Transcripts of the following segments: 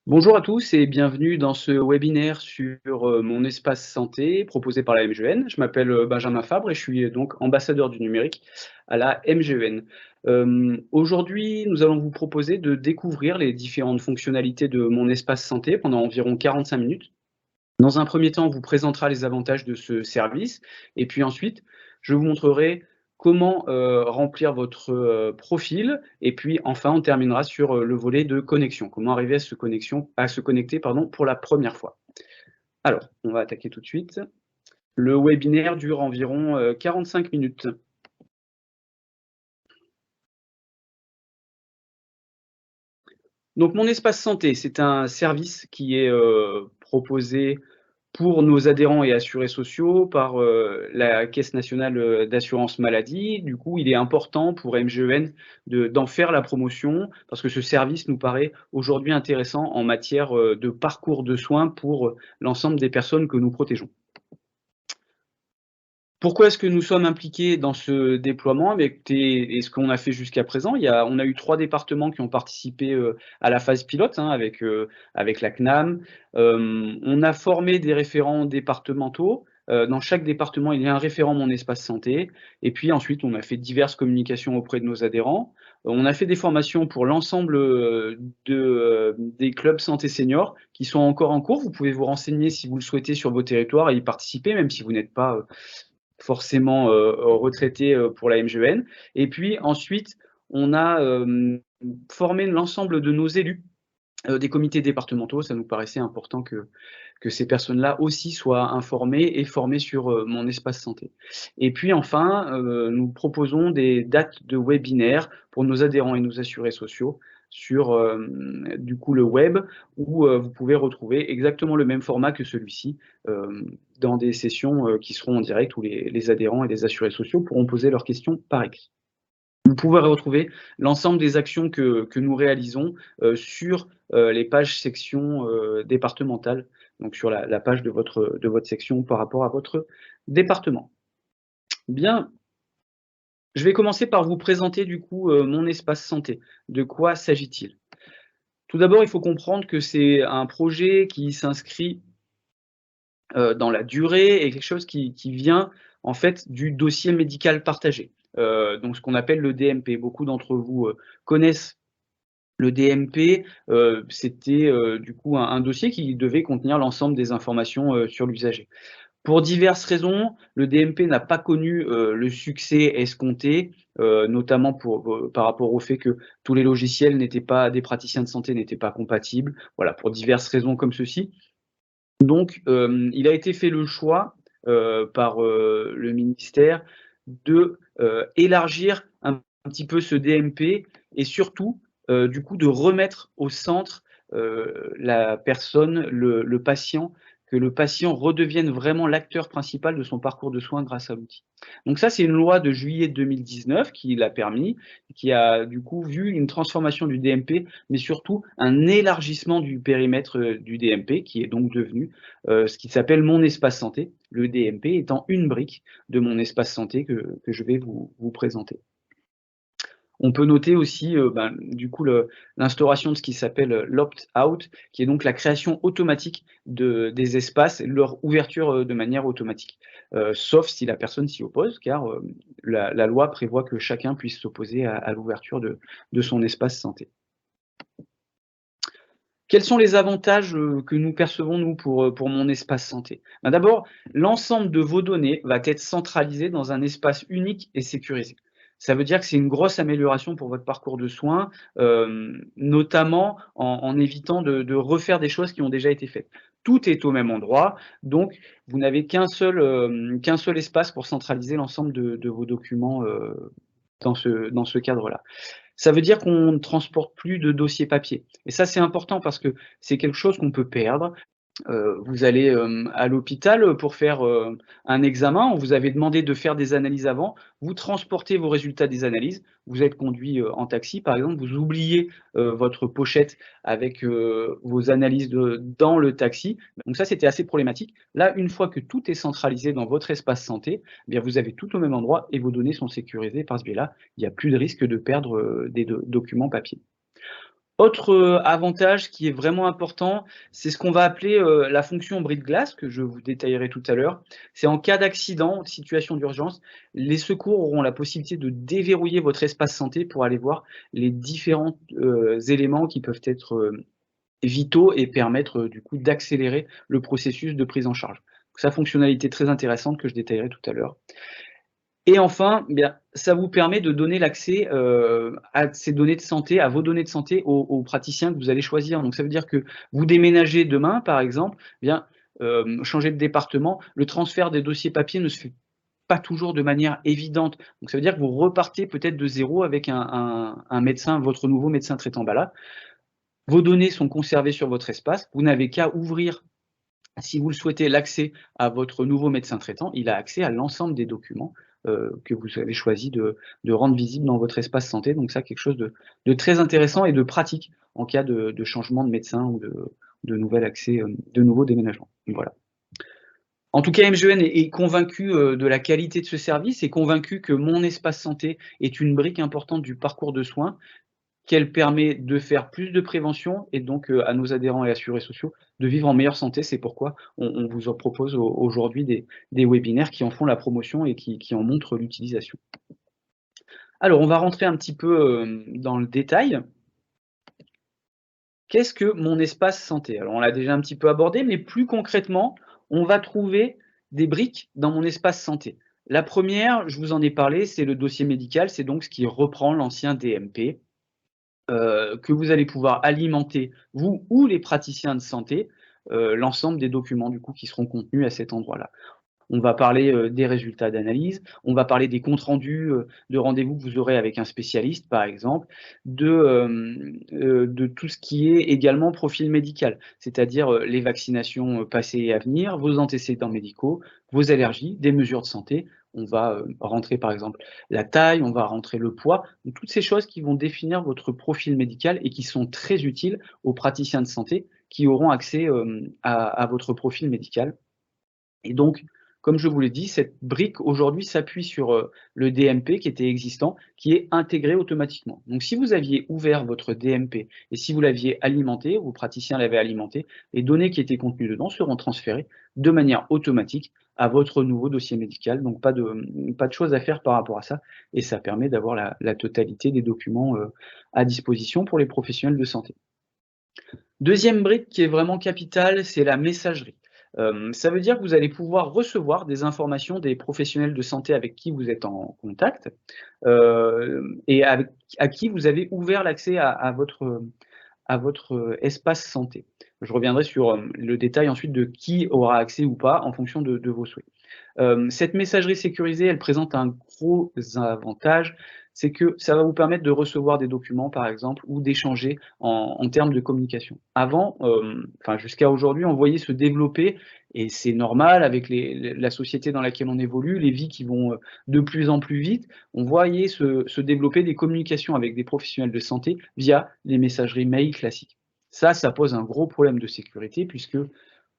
Bonjour à tous et bienvenue dans ce webinaire sur mon espace santé proposé par la MGEN. Je m'appelle Benjamin Fabre et je suis donc ambassadeur du numérique à la MGEN. Aujourd'hui, nous allons vous proposer de découvrir les différentes fonctionnalités de mon espace santé pendant environ 45 minutes. Dans un premier temps, on vous présentera les avantages de ce service et puis ensuite, je vous montrerai comment, remplir votre, profil et puis enfin, on terminera sur, le volet de connexion. Comment arriver à se connecter, pardon, pour la première fois. Alors, on va attaquer tout de suite. Le webinaire dure environ, 45 minutes. Donc mon espace santé, c'est un service qui est, proposé pour nos adhérents et assurés sociaux par, la Caisse nationale, d'assurance maladie. Du coup, il est important pour MGEN d'en faire la promotion parce que ce service nous paraît aujourd'hui intéressant en matière, de parcours de soins pour, l'ensemble des personnes que nous protégeons. Pourquoi est-ce que nous sommes impliqués dans ce déploiement? Eh bien écoutez, et ce qu'on a fait jusqu'à présent, on a eu 3 départements qui ont participé, à la phase pilote, hein, avec la CNAM. On a formé des référents départementaux. Dans chaque département, il y a un référent Mon Espace Santé et puis ensuite, on a fait diverses communications auprès de nos adhérents. On a fait des formations pour l'ensemble, des clubs santé seniors qui sont encore en cours. Vous pouvez vous renseigner si vous le souhaitez sur vos territoires et y participer, même si vous n'êtes pas, forcément, retraités, pour la MGEN et puis ensuite, on a, formé l'ensemble de nos élus, des comités départementaux. Ça nous paraissait important que ces personnes-là aussi soient informées et formées sur, Mon Espace Santé et puis enfin, nous proposons des dates de webinaires pour nos adhérents et nos assurés sociaux sur, du coup, le web où, vous pouvez retrouver exactement le même format que celui-ci, dans des sessions, qui seront en direct où les adhérents et les assurés sociaux pourront poser leurs questions par écrit. Vous pouvez retrouver l'ensemble des actions que nous réalisons, sur, les pages sections, départementales, donc sur la page de votre section par rapport à votre département. Bien, je vais commencer par vous présenter du coup, mon espace santé. De quoi s'agit-il? Tout d'abord, il faut comprendre que c'est un projet qui s'inscrit, dans la durée et quelque chose qui vient en fait du dossier médical partagé, donc ce qu'on appelle le DMP. Beaucoup d'entre vous, connaissent le DMP, c'était, du coup un dossier qui devait contenir l'ensemble des informations, sur l'usager. Pour diverses raisons, le DMP n'a pas connu, le succès escompté, notamment par rapport au fait que tous les logiciels n'étaient pas des praticiens de santé n'étaient pas compatibles, voilà, pour diverses raisons comme ceci. Donc, il a été fait le choix, par, le ministère de, élargir un petit peu ce DMP et surtout, du coup, de remettre au centre, la personne, le patient, que le patient redevienne vraiment l'acteur principal de son parcours de soins grâce à l'outil. Donc ça, c'est une loi de juillet 2019 qui l'a permis, qui a du coup vu une transformation du DMP, mais surtout un élargissement du périmètre, du DMP qui est donc devenu, ce qui s'appelle Mon Espace Santé, le DMP étant une brique de Mon Espace Santé que je vais vous présenter. On peut noter aussi, du coup l'instauration de ce qui s'appelle, l'opt-out, qui est donc la création automatique des espaces, leur ouverture, de manière automatique. Sauf si la personne s'y oppose car, la loi prévoit que chacun puisse s'opposer à l'ouverture de son espace santé. Quels sont les avantages, que nous percevons nous pour Mon Espace Santé? Ben, d'abord, l'ensemble de vos données va être centralisé dans un espace unique et sécurisé. Ça veut dire que c'est une grosse amélioration pour votre parcours de soins, notamment en évitant de refaire des choses qui ont déjà été faites. Tout est au même endroit, donc vous n'avez qu'un seul espace pour centraliser l'ensemble de vos documents, dans ce cadre-là. Ça veut dire qu'on ne transporte plus de dossiers papier et ça, c'est important parce que c'est quelque chose qu'on peut perdre. Vous allez, à l'hôpital, pour faire, un examen, on vous avait demandé de faire des analyses avant, vous transportez vos résultats des analyses, vous êtes conduit, en taxi par exemple, vous oubliez, votre pochette avec, vos analyses dans le taxi, donc ça, c'était assez problématique. Là, une fois que tout est centralisé dans votre espace santé, eh bien vous avez tout au même endroit et vos données sont sécurisées par ce biais-là. Il n'y a plus de risque de perdre, des documents papier. Autre, avantage qui est vraiment important, c'est ce qu'on va appeler, la fonction bris de glace que je vous détaillerai tout à l'heure. C'est en cas d'accident, situation d'urgence, les secours auront la possibilité de déverrouiller votre espace santé pour aller voir les différents, éléments qui peuvent être, vitaux et permettre, du coup d'accélérer le processus de prise en charge. Sa fonctionnalité très intéressante que je détaillerai tout à l'heure. Et enfin, bien, ça vous permet de donner l'accès, à ces données de santé, à vos données de santé aux praticiens que vous allez choisir. Donc ça veut dire que vous déménagez demain, par exemple, bien, changez de département, le transfert des dossiers papier ne se fait pas toujours de manière évidente. Donc ça veut dire que vous repartez peut-être de zéro avec un médecin, votre nouveau médecin traitant. Bah là, vos données sont conservées sur votre espace, vous n'avez qu'à ouvrir, si vous le souhaitez, l'accès à votre nouveau médecin traitant, il a accès à l'ensemble des documents, que vous avez choisi de rendre visibles dans votre espace santé. Donc ça, quelque chose de très intéressant et de pratique en cas de changement de médecin ou de nouvel accès, de nouveau déménagement. Voilà. En tout cas, MGN est convaincu, de la qualité de ce service, est convaincu que Mon Espace Santé est une brique importante du parcours de soins, qu'elle permet de faire plus de prévention et donc, à nos adhérents et assurés sociaux de vivre en meilleure santé. C'est pourquoi on vous en propose aujourd'hui des webinaires qui en font la promotion et qui en montrent l'utilisation. Alors, on va rentrer un petit peu, dans le détail. Qu'est-ce que Mon Espace Santé? Alors, on l'a déjà un petit peu abordé, mais plus concrètement, on va trouver des briques dans Mon Espace Santé. La première, je vous en ai parlé, c'est le dossier médical, c'est donc ce qui reprend l'ancien DMP. Que vous allez pouvoir alimenter, vous ou les praticiens de santé, l'ensemble des documents du coup qui seront contenus à cet endroit-là. On va parler, des résultats d'analyse, on va parler des comptes rendus, de rendez-vous que vous aurez avec un spécialiste par exemple, de tout ce qui est également profil médical, c'est-à-dire, les vaccinations, passées et à venir, vos antécédents médicaux, vos allergies, des mesures de santé. On va, rentrer par exemple la taille, on va rentrer le poids, donc toutes ces choses qui vont définir votre profil médical et qui sont très utiles aux praticiens de santé qui auront accès, à votre profil médical. Et donc, comme je vous l'ai dit, cette brique aujourd'hui s'appuie sur, le DMP qui était existant, qui est intégré automatiquement. Donc si vous aviez ouvert votre DMP et si vous l'aviez alimenté, vos praticiens l'avaient alimenté, les données qui étaient contenues dedans seront transférées de manière automatique à votre nouveau dossier médical. Donc pas de choses à faire par rapport à ça et ça permet d'avoir la totalité des documents, à disposition pour les professionnels de santé. Deuxième brique qui est vraiment capitale, c'est la messagerie. Ça veut dire que vous allez pouvoir recevoir des informations des professionnels de santé avec qui vous êtes en contact, et avec à qui vous avez ouvert l'accès à votre espace santé. Je reviendrai sur, le détail ensuite de qui aura accès ou pas en fonction de vos souhaits. Cette messagerie sécurisée, elle présente un gros avantage, c'est que ça va vous permettre de recevoir des documents, par exemple, ou d'échanger en termes de communication. Avant, enfin jusqu'à aujourd'hui, on voyait se développer et c'est normal avec la société dans laquelle on évolue, les vies qui vont, de plus en plus vite, on voyait se développer des communications avec des professionnels de santé via les messageries mail classiques. Ça pose un gros problème de sécurité puisque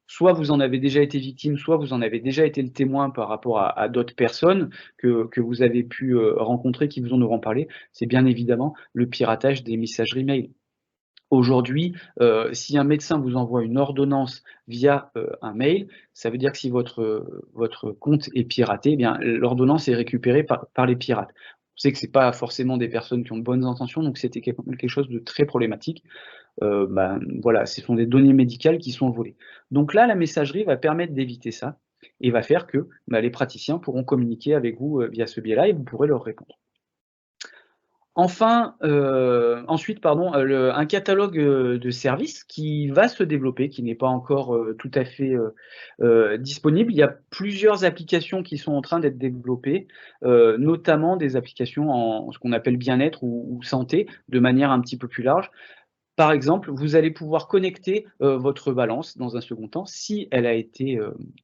soit vous en avez déjà été victime, soit vous en avez déjà été le témoin par rapport à d'autres personnes que vous avez pu, rencontrer, qui vous en auront parlé, c'est bien évidemment le piratage des messageries mail. Aujourd'hui, si un médecin vous envoie une ordonnance via, un mail, ça veut dire que si votre compte est piraté, eh bien l'ordonnance est récupérée par les pirates. On sait que c'est pas forcément des personnes qui ont de bonnes intentions, donc c'était quelque chose de très problématique. Voilà, ce sont des données médicales qui sont volées. Donc là, la messagerie va permettre d'éviter ça et va faire que, les praticiens pourront communiquer avec vous, via ce biais-là et vous pourrez leur répondre. Enfin, ensuite pardon, un catalogue, de services qui va se développer, qui n'est pas encore, tout à fait, disponible. Il y a plusieurs applications qui sont en train d'être développées, notamment des applications en ce qu'on appelle bien-être ou santé, de manière un petit peu plus large. Par exemple, vous allez pouvoir connecter, votre balance dans un second temps, si elle a été,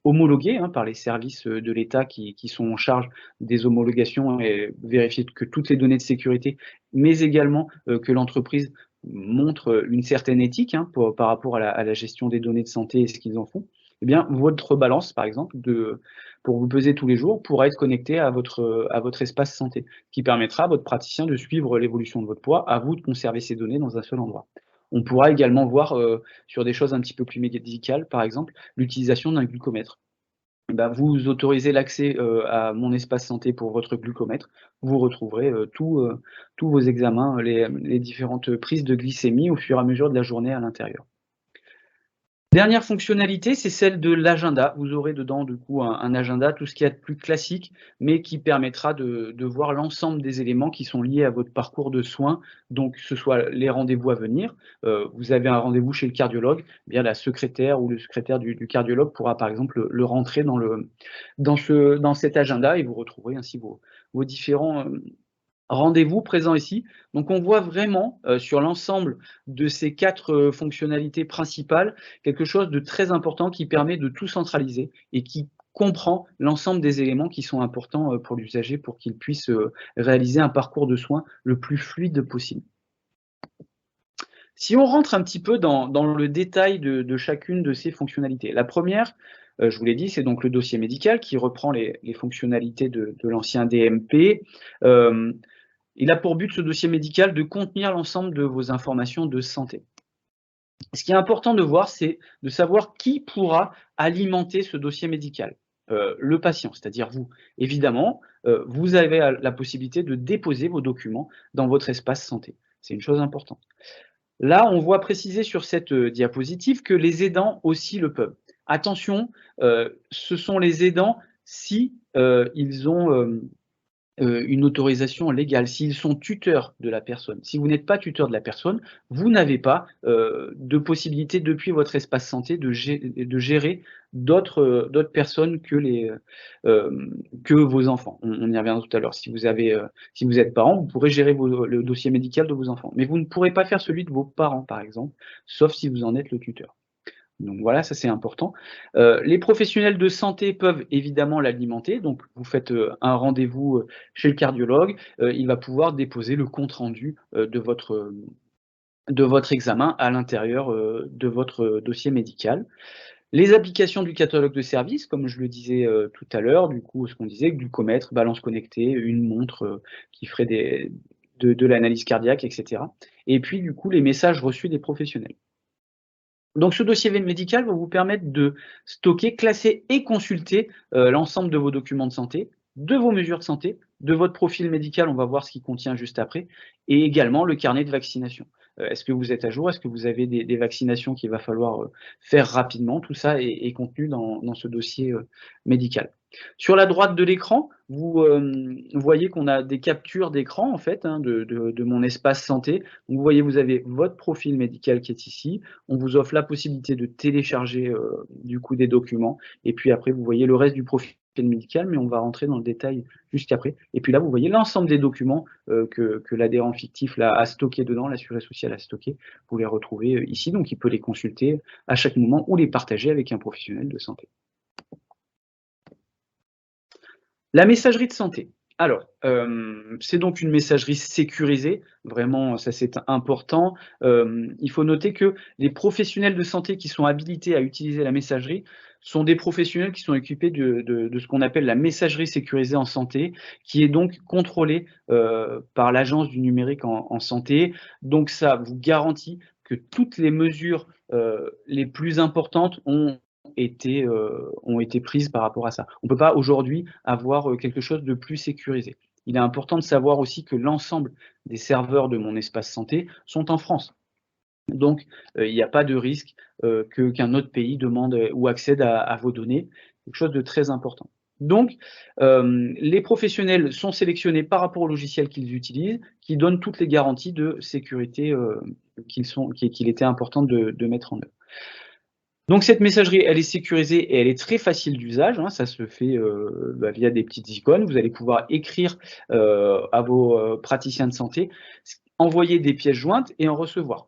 homologuée, hein, par les services, de l'État qui sont en charge des homologations et vérifier que toutes les données de sécurité, mais également, que l'entreprise montre, une certaine éthique, hein, par rapport à la gestion des données de santé et ce qu'ils en font. Eh bien, votre balance, par exemple, pour vous peser tous les jours, pourra être connectée à votre espace santé, ce qui permettra à votre praticien de suivre l'évolution de votre poids, à vous de conserver ces données dans un seul endroit. On pourra également voir, sur des choses un petit peu plus médicales, par exemple, l'utilisation d'un glucomètre. Bah, vous autorisez l'accès, à Mon Espace Santé pour votre glucomètre. Vous retrouverez, tous vos examens, les différentes prises de glycémie au fur et à mesure de la journée à l'intérieur. Dernière fonctionnalité, c'est celle de l'agenda. Vous aurez dedans, du coup, un agenda, tout ce qu'il y a de plus classique, mais qui permettra de voir l'ensemble des éléments qui sont liés à votre parcours de soins. Donc, que ce soit les rendez-vous à venir, vous avez un rendez-vous chez le cardiologue, eh bien la secrétaire ou le secrétaire du cardiologue pourra, par exemple, le rentrer dans cet agenda et vous retrouverez ainsi vos différents, rendez-vous présents ici. Donc on voit vraiment, sur l'ensemble de ces 4 fonctionnalités principales, quelque chose de très important qui permet de tout centraliser et qui comprend l'ensemble des éléments qui sont importants, pour l'usager pour qu'il puisse, réaliser un parcours de soins le plus fluide possible. Si on rentre un petit peu dans le détail de chacune de ces fonctionnalités. La première, je vous l'ai dit, c'est donc le dossier médical qui reprend les fonctionnalités de l'ancien DMP. Il a pour but, ce dossier médical, de contenir l'ensemble de vos informations de santé. Ce qui est important de voir, c'est de savoir qui pourra alimenter ce dossier médical. Le patient, c'est-à-dire vous. Évidemment, vous avez la possibilité de déposer vos documents dans votre espace santé. C'est une chose importante. Là, on voit préciser sur cette diapositive que les aidants aussi le peuvent. Attention, ce sont les aidants si ils ont une autorisation légale, s'ils sont tuteurs de la personne. Si vous n'êtes pas tuteur de la personne, vous n'avez pas de possibilité depuis votre espace santé de gérer d'autres personnes que vos enfants. On y reviendra tout à l'heure. Si vous êtes parent, vous pourrez gérer le dossier médical de vos enfants. Mais vous ne pourrez pas faire celui de vos parents, par exemple, sauf si vous en êtes le tuteur. Donc voilà, ça c'est important. Les professionnels de santé peuvent évidemment l'alimenter. Donc vous faites un rendez-vous chez le cardiologue, il va pouvoir déposer le compte-rendu de votre examen à l'intérieur de votre dossier médical. Les applications du catalogue de services, comme je le disais tout à l'heure, du coup, ce qu'on disait, glucomètre, balance connectée, une montre qui ferait de l'analyse cardiaque, etc. Et puis, du coup, les messages reçus des professionnels. Donc ce dossier médical va vous permettre de stocker, classer et consulter l'ensemble de vos documents de santé, de vos mesures de santé, de votre profil médical, on va voir ce qu'il contient juste après, et également le carnet de vaccination. Est-ce que vous êtes à jour? Est-ce que vous avez des vaccinations qu'il va falloir faire rapidement? Tout ça est contenu dans ce dossier médical. Sur la droite de l'écran, vous voyez qu'on a des captures d'écran en fait, hein, de Mon Espace Santé. Donc vous voyez, vous avez votre profil médical qui est ici. On vous offre la possibilité de télécharger du coup des documents. Et puis après, vous voyez le reste du profil médical, mais on va rentrer dans le détail juste après. Et puis là, vous voyez l'ensemble des documents que l'adhérent fictif là, a stocké dedans, l'assuré social a stocké. Vous les retrouvez ici, donc il peut les consulter à chaque moment ou les partager avec un professionnel de santé. La messagerie de santé. Alors, c'est donc une messagerie sécurisée, vraiment ça c'est important. Il faut noter que les professionnels de santé qui sont habilités à utiliser la messagerie sont des professionnels qui sont équipés de ce qu'on appelle la messagerie sécurisée en santé, qui est donc contrôlée par l'Agence du numérique en santé. Donc ça vous garantit que toutes les mesures les plus importantes ont été prises par rapport à ça. On ne peut pas aujourd'hui avoir quelque chose de plus sécurisé. Il est important de savoir aussi que l'ensemble des serveurs de Mon Espace Santé sont en France. Donc, il n'y a pas de risque qu'un autre pays demande ou accède à vos données, quelque chose de très important. Donc, les professionnels sont sélectionnés par rapport au logiciel qu'ils utilisent, qui donne toutes les garanties de sécurité qu'il était important de mettre en œuvre. Donc cette messagerie, elle est sécurisée et elle est très facile d'usage, hein, ça se fait via des petites icônes. Vous allez pouvoir écrire à vos praticiens de santé, envoyer des pièces jointes et en recevoir.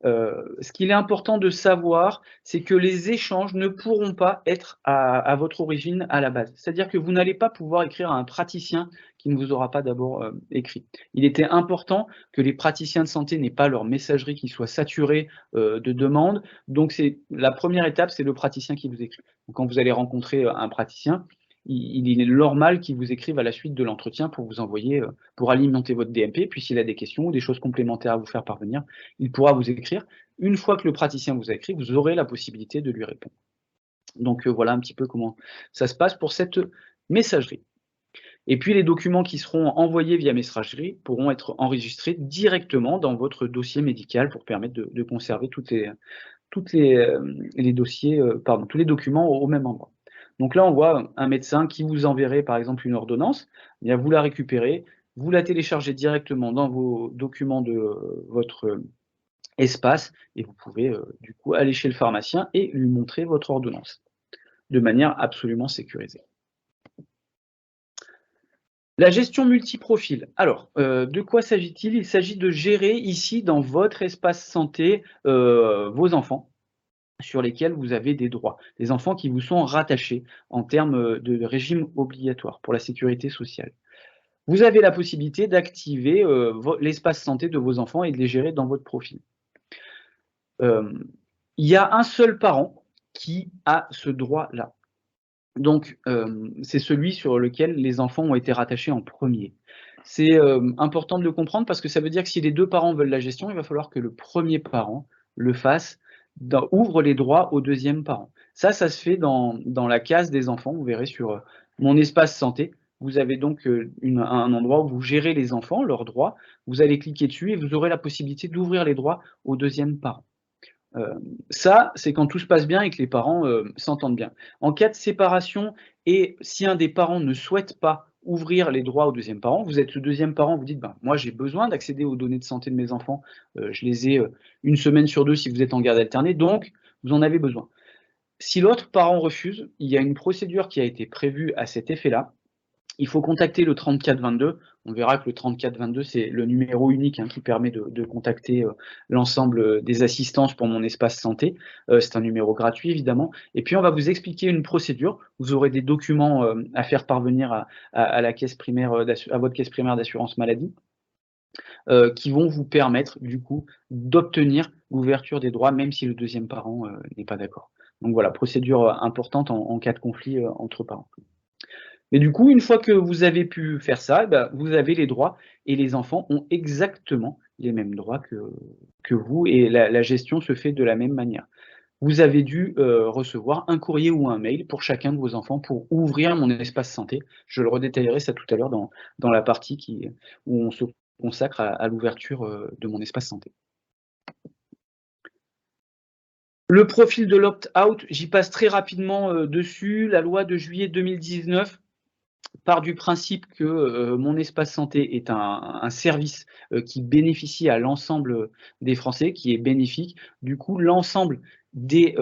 Ce qu'il est important de savoir, c'est que les échanges ne pourront pas être à votre origine à la base. C'est-à-dire que vous n'allez pas pouvoir écrire à un praticien qui ne vous aura pas d'abord écrit. Il était important que les praticiens de santé n'aient pas leur messagerie qui soit saturée de demandes. Donc la première étape, c'est le praticien qui vous écrit. Donc, quand vous allez rencontrer un praticien, il est normal qu'il vous écrive à la suite de l'entretien pour vous envoyer, pour alimenter votre DMP. Puis s'il a des questions ou des choses complémentaires à vous faire parvenir, il pourra vous écrire. Une fois que le praticien vous a écrit, vous aurez la possibilité de lui répondre. Donc voilà un petit peu comment ça se passe pour cette messagerie. Et puis les documents qui seront envoyés via messagerie pourront être enregistrés directement dans votre dossier médical pour permettre de conserver tous les dossiers, tous les documents au même endroit. Donc là, on voit un médecin qui vous enverrait par exemple une ordonnance, eh bien vous la récupérez, vous la téléchargez directement dans vos documents de votre espace et vous pouvez du coup aller chez le pharmacien et lui montrer votre ordonnance de manière absolument sécurisée. La gestion multiprofil. Alors, de quoi s'agit-il? Il s'agit de gérer ici dans votre espace santé vos enfants sur lesquels vous avez des droits. Des enfants qui vous sont rattachés en termes de régime obligatoire pour la sécurité sociale. Vous avez la possibilité d'activer l'espace santé de vos enfants et de les gérer dans votre profil. Il y a un seul parent qui a ce droit-là. Donc, c'est celui sur lequel les enfants ont été rattachés en premier. C'est important de le comprendre parce que ça veut dire que si les 2 parents veulent la gestion, il va falloir que le premier parent le fasse, ouvre les droits au deuxième parent. Ça se fait dans la case des enfants, vous verrez sur mon espace santé. Vous avez donc un endroit où vous gérez les enfants, leurs droits. Vous allez cliquer dessus et vous aurez la possibilité d'ouvrir les droits au deuxième parent. Ça, c'est quand tout se passe bien et que les parents s'entendent bien. En cas de séparation et si un des parents ne souhaite pas ouvrir les droits au deuxième parent, vous êtes le deuxième parent, vous dites: «Ben, moi j'ai besoin d'accéder aux données de santé de mes enfants, je les ai, 1 semaine sur 2 si vous êtes en garde alternée, donc vous en avez besoin». Si l'autre parent refuse, il y a une procédure qui a été prévue à cet effet-là. Il faut contacter le 3422. On verra que le 3422, c'est le numéro unique qui permet de contacter l'ensemble des assistances pour mon espace santé. C'est un numéro gratuit, évidemment. Et puis, on va vous expliquer une procédure. Vous aurez des documents à faire parvenir à la caisse primaire, à votre caisse primaire d'assurance maladie, qui vont vous permettre, du coup, d'obtenir l'ouverture des droits, même si le deuxième parent n'est pas d'accord. Donc voilà, procédure importante en cas de conflit entre parents. Mais du coup, une fois que vous avez pu faire ça, vous avez les droits et les enfants ont exactement les mêmes droits que vous et la gestion se fait de la même manière. Vous avez dû recevoir un courrier ou un mail pour chacun de vos enfants pour ouvrir mon espace santé. Je le redétaillerai ça tout à l'heure dans la partie où on se consacre à l'ouverture de mon espace santé. Le profil de l'opt-out, j'y passe très rapidement dessus. La loi de juillet 2019 part du principe que mon espace santé est un service qui bénéficie à l'ensemble des Français, qui est bénéfique. Du coup, l'ensemble des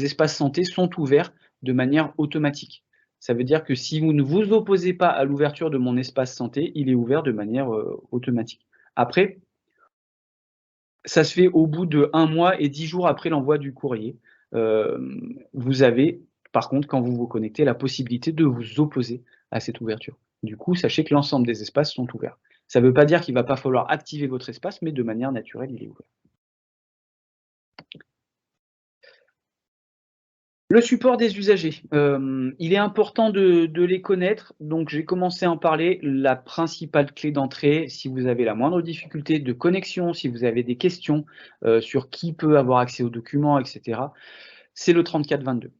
espaces santé sont ouverts de manière automatique. Ça veut dire que si vous ne vous opposez pas à l'ouverture de mon espace santé, il est ouvert de manière automatique. Après, ça se fait au bout de 1 mois et 10 jours après l'envoi du courrier. Vous avez, par contre, quand vous vous connectez, la possibilité de vous opposer à cette ouverture. Du coup, sachez que l'ensemble des espaces sont ouverts. Ça ne veut pas dire qu'il ne va pas falloir activer votre espace, mais de manière naturelle, il est ouvert. Le support des usagers, il est important de les connaître, donc j'ai commencé à en parler. La principale clé d'entrée, si vous avez la moindre difficulté de connexion, si vous avez des questions, sur qui peut avoir accès aux documents et cetera, c'est le 3422.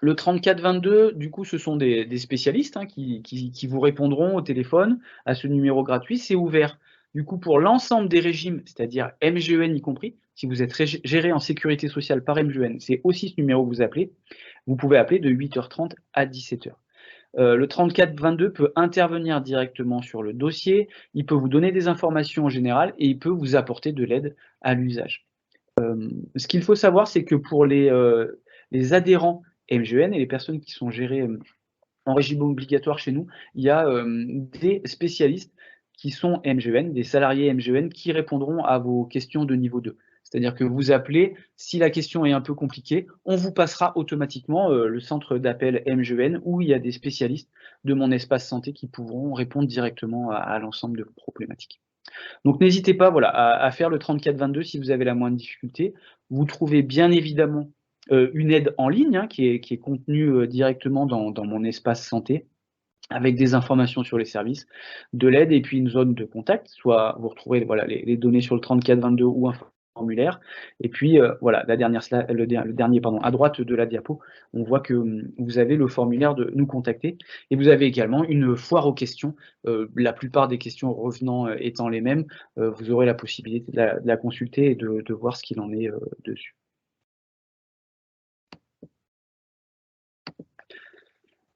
Le 3422, du coup, ce sont des spécialistes qui vous répondront au téléphone à ce numéro gratuit. C'est ouvert, du coup, pour l'ensemble des régimes, c'est-à-dire MGEN y compris. Si vous êtes géré en sécurité sociale par MGEN, c'est aussi ce numéro que vous appelez. Vous pouvez appeler de 8h30 à 17h. Le 3422 peut intervenir directement sur le dossier, il peut vous donner des informations en général et il peut vous apporter de l'aide à l'usage. Ce qu'il faut savoir, c'est que pour les adhérents MGEN et les personnes qui sont gérées en régime obligatoire chez nous, il y a des spécialistes qui sont MGEN, des salariés MGEN qui répondront à vos questions de niveau 2. C'est-à-dire que vous appelez, si la question est un peu compliquée, on vous passera automatiquement le centre d'appel MGEN où il y a des spécialistes de mon espace santé qui pourront répondre directement à l'ensemble de vos problématiques. Donc n'hésitez pas voilà, à faire le 3422 si vous avez la moindre difficulté. Vous trouvez bien évidemment une aide en ligne, hein, qui est contenue, directement dans mon espace santé, avec des informations sur les services, de l'aide et puis une zone de contact. Soit vous retrouvez voilà les données sur le 3422 ou un formulaire et puis, voilà la dernière le dernier pardon, à droite de la diapo, on voit que, vous avez le formulaire de «Nous contacter» et vous avez également une foire aux questions, la plupart des questions revenant, étant les mêmes, vous aurez la possibilité de la consulter et de voir ce qu'il en est, dessus.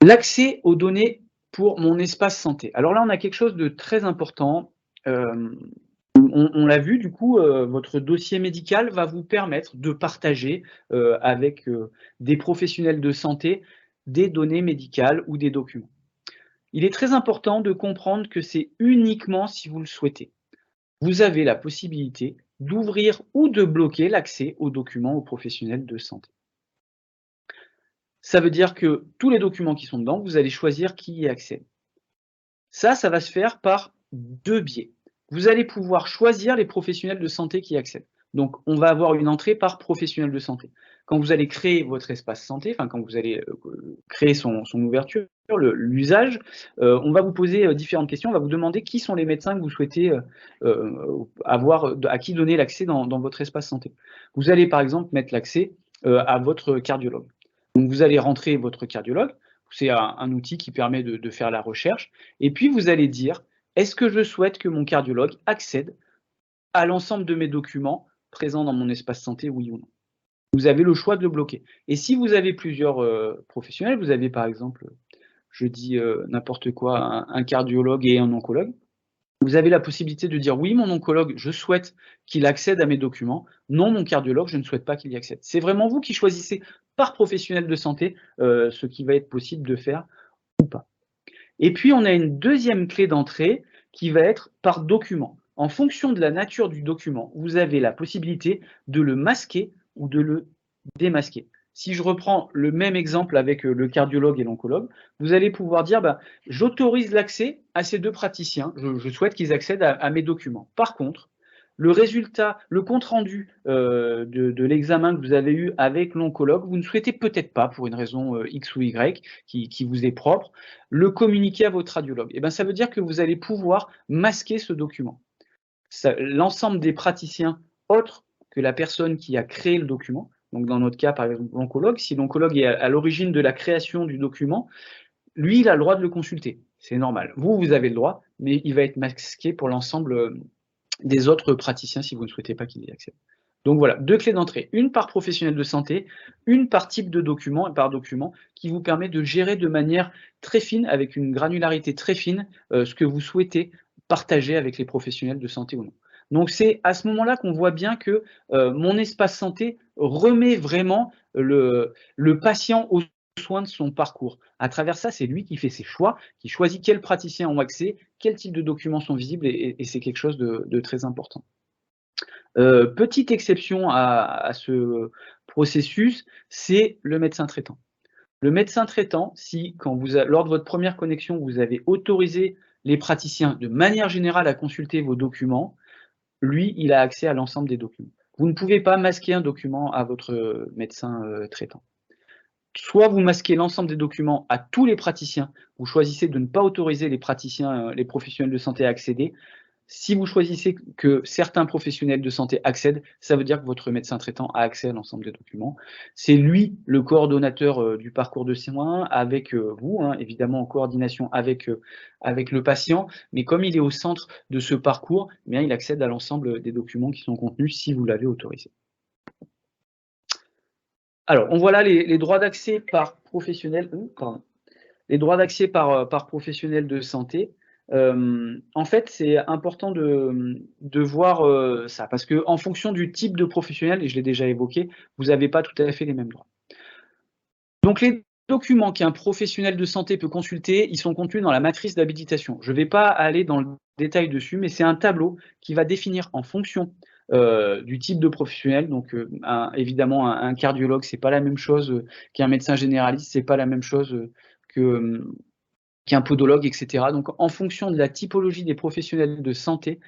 L'accès aux données pour mon espace santé. Alors là, on a quelque chose de très important. On l'a vu, du coup, votre dossier médical va vous permettre de partager, avec, des professionnels de santé, des données médicales ou des documents. Il est très important de comprendre que c'est uniquement si vous le souhaitez. Vous avez la possibilité d'ouvrir ou de bloquer l'accès aux documents aux professionnels de santé. Ça veut dire que tous les documents qui sont dedans, vous allez choisir qui y accède. Ça va se faire par 2 biais. Vous allez pouvoir choisir les professionnels de santé qui y accèdent. Donc on va avoir une entrée par professionnel de santé. Quand vous allez créer votre espace santé, enfin quand vous allez, créer son ouverture, l'usage, on va vous poser, différentes questions. On va vous demander qui sont les médecins que vous souhaitez, avoir à qui donner l'accès dans votre espace santé. Vous allez par exemple mettre l'accès, à votre cardiologue. Donc vous allez rentrer votre cardiologue, c'est un outil qui permet de faire la recherche et puis vous allez dire: «Est-ce que je souhaite que mon cardiologue accède à l'ensemble de mes documents présents dans mon espace santé, oui ou non?» Vous avez le choix de le bloquer et si vous avez plusieurs, professionnels, vous avez par exemple, je dis, n'importe quoi, un cardiologue et un oncologue, vous avez la possibilité de dire: «Oui, mon oncologue, je souhaite qu'il accède à mes documents. Non, mon cardiologue, je ne souhaite pas qu'il y accède». C'est vraiment vous qui choisissez par professionnel de santé, ce qui va être possible de faire ou pas. Et puis on a une deuxième clé d'entrée qui va être par document. En fonction de la nature du document, vous avez la possibilité de le masquer ou de le démasquer. Si je reprends le même exemple avec, le cardiologue et l'oncologue, vous allez pouvoir dire: «Bah, j'autorise l'accès à ces 2 praticiens, je souhaite qu'ils accèdent à mes documents. Par contre, le résultat, le compte rendu, de l'examen que vous avez eu avec l'oncologue, vous ne souhaitez peut-être pas, pour une raison, X ou Y qui vous est propre, le communiquer à votre radiologue». Et ben, ça veut dire que vous allez pouvoir masquer ce document. L'ensemble des praticiens autres que la personne qui a créé le document, donc dans notre cas, par exemple, l'oncologue, si l'oncologue est à l'origine de la création du document, lui, il a le droit de le consulter. C'est normal. Vous avez le droit, mais il va être masqué pour l'ensemble, des autres praticiens si vous ne souhaitez pas qu'il y accède. Donc voilà, 2 clés d'entrée, une par professionnel de santé, une par type de document, par document, qui vous permet de gérer de manière très fine, avec une granularité très fine, ce que vous souhaitez partager avec les professionnels de santé ou non. Donc c'est à ce moment-là qu'on voit bien que, mon espace santé remet vraiment le patient au soin de son parcours. À travers ça, c'est lui qui fait ses choix, qui choisit quels praticiens ont accès, quels types de documents sont visibles et c'est quelque chose de très important. Petite exception à ce processus, c'est le médecin traitant. Le médecin traitant, si quand lors de votre première connexion, vous avez autorisé les praticiens de manière générale à consulter vos documents, lui, il a accès à l'ensemble des documents. Vous ne pouvez pas masquer un document à votre, médecin, traitant. Soit vous masquez l'ensemble des documents à tous les praticiens, vous choisissez de ne pas autoriser les praticiens, les professionnels de santé à accéder. Si vous choisissez que certains professionnels de santé accèdent, ça veut dire que votre médecin traitant a accès à l'ensemble des documents. C'est lui le coordonnateur, du parcours de soins avec, vous, hein, évidemment en coordination avec le patient, mais comme il est au centre de ce parcours, eh bien il accède à l'ensemble des documents qui sont contenus si vous l'avez autorisé. Alors, on voit là les droits d'accès par professionnel, pardon, les droits d'accès par professionnel de santé. En fait, c'est important de voir, ça, parce qu'en fonction du type de professionnel, et je l'ai déjà évoqué, vous n'avez pas tout à fait les mêmes droits. Donc les documents qu'un professionnel de santé peut consulter, ils sont contenus dans la matrice d'habilitation. Je ne vais pas aller dans le détail dessus, mais c'est un tableau qui va définir en fonction, du type de professionnel, donc évidemment un cardiologue, c'est pas la même chose, qu'un médecin généraliste, c'est pas la même chose, que, qu'un podologue et cetera. Donc en fonction de la typologie des professionnels de santé,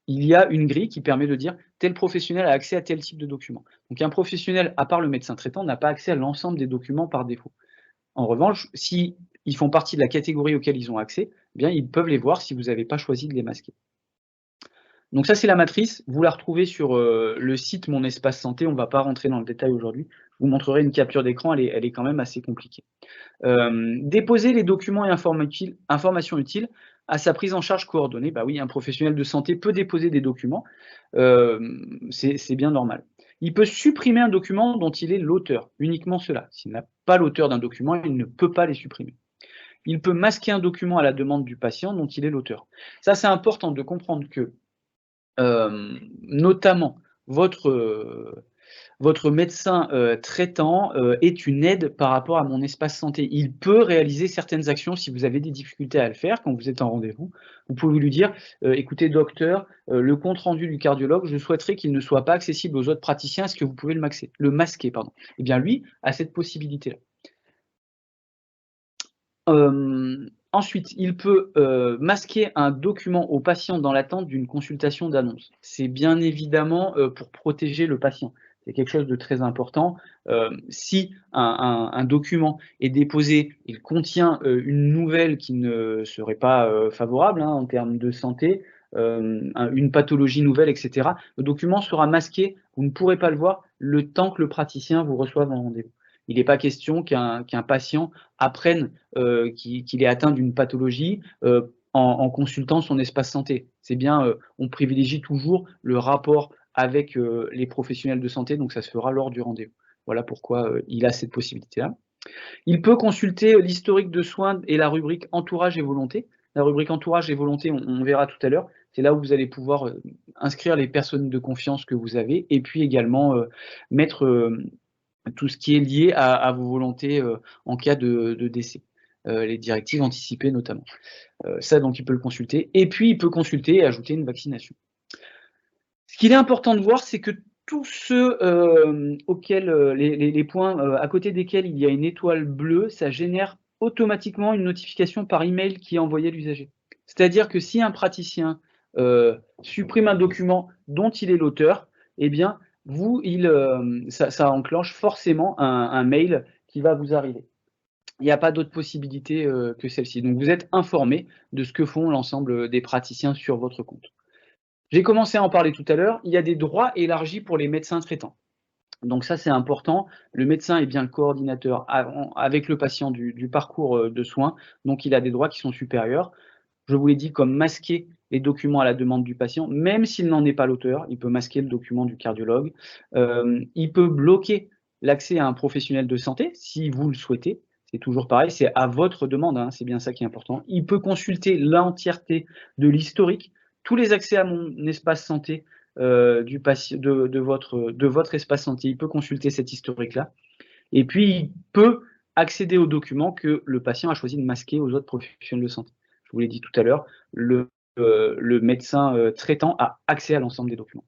il y a une grille qui permet de dire tel professionnel a accès à tel type de document. Donc un professionnel, à part le médecin traitant, n'a pas accès à l'ensemble des documents par défaut. En revanche, si ils font partie de la catégorie auquel ils ont accès, eh bien ils peuvent les voir si vous n'avez pas choisi de les masquer. Donc ça, c'est la matrice. Vous la retrouvez sur le site Mon Espace Santé. On ne va pas rentrer dans le détail aujourd'hui. Je vous montrerai une capture d'écran. Elle est quand même assez compliquée. Déposer les documents et informations utiles à sa prise en charge coordonnée. Bah oui, un professionnel de santé peut déposer des documents. C'est bien normal. Il peut supprimer un document dont il est l'auteur, uniquement cela. S'il n'a pas l'auteur d'un document, il ne peut pas les supprimer. Il peut masquer un document à la demande du patient dont il est l'auteur. Ça, c'est important de comprendre que notamment votre médecin traitant est une aide par rapport à Mon Espace Santé. Il peut réaliser certaines actions si vous avez des difficultés à le faire quand vous êtes en rendez-vous. Vous pouvez lui dire écoutez docteur, le compte rendu du cardiologue, je souhaiterais qu'il ne soit pas accessible aux autres praticiens, est-ce que vous pouvez le masquer pardon. Eh bien lui a cette possibilité-là. Ensuite, il peut masquer un document au patient dans l'attente d'une consultation d'annonce. C'est bien évidemment pour protéger le patient. C'est quelque chose de très important. Si un document est déposé, il contient une nouvelle qui ne serait pas favorable en termes de santé, une pathologie nouvelle, etc., le document sera masqué, vous ne pourrez pas le voir le temps que le praticien vous reçoive en rendez-vous. Il n'est pas question qu'un patient apprenne qu'il est atteint d'une pathologie en consultant son espace santé. C'est bien, on privilégie toujours le rapport avec les professionnels de santé, donc ça se fera lors du rendez-vous. Voilà pourquoi il a cette possibilité-là. Il peut consulter l'historique de soins et la rubrique entourage et volonté. La rubrique entourage et volonté, on verra tout à l'heure, c'est là où vous allez pouvoir inscrire les personnes de confiance que vous avez et puis également mettre tout ce qui est lié à vos volontés en cas de décès, les directives anticipées notamment. Ça, donc, il peut le consulter. Et puis, il peut consulter et ajouter une vaccination. Ce qu'il est important de voir, c'est que tous ceux auxquels, les points à côté desquels il y a une étoile bleue, ça génère automatiquement une notification par email qui est envoyée à l'usager. C'est-à-dire que si un praticien supprime un document dont il est l'auteur, eh bien, ça enclenche forcément un mail qui va vous arriver. Il n'y a pas d'autre possibilité que celle-ci. Donc, vous êtes informé de ce que font l'ensemble des praticiens sur votre compte. J'ai commencé à en parler tout à l'heure. Il y a des droits élargis pour les médecins traitants. Donc ça, c'est important. Le médecin est bien le coordinateur avec le patient du parcours de soins. Donc, il a des droits qui sont supérieurs. Je vous l'ai dit, comme masquer les documents à la demande du patient, même s'il n'en est pas l'auteur, il peut masquer le document du cardiologue. Il peut bloquer l'accès à un professionnel de santé, si vous le souhaitez. C'est toujours pareil, c'est à votre demande, c'est bien ça qui est important. Il peut consulter l'entièreté de l'historique, tous les accès à Mon Espace Santé du patient, de votre espace santé, il peut consulter cet historique-là. Et puis, il peut accéder aux documents que le patient a choisi de masquer aux autres professionnels de santé. Je vous l'ai dit tout à l'heure, le médecin traitant a accès à l'ensemble des documents.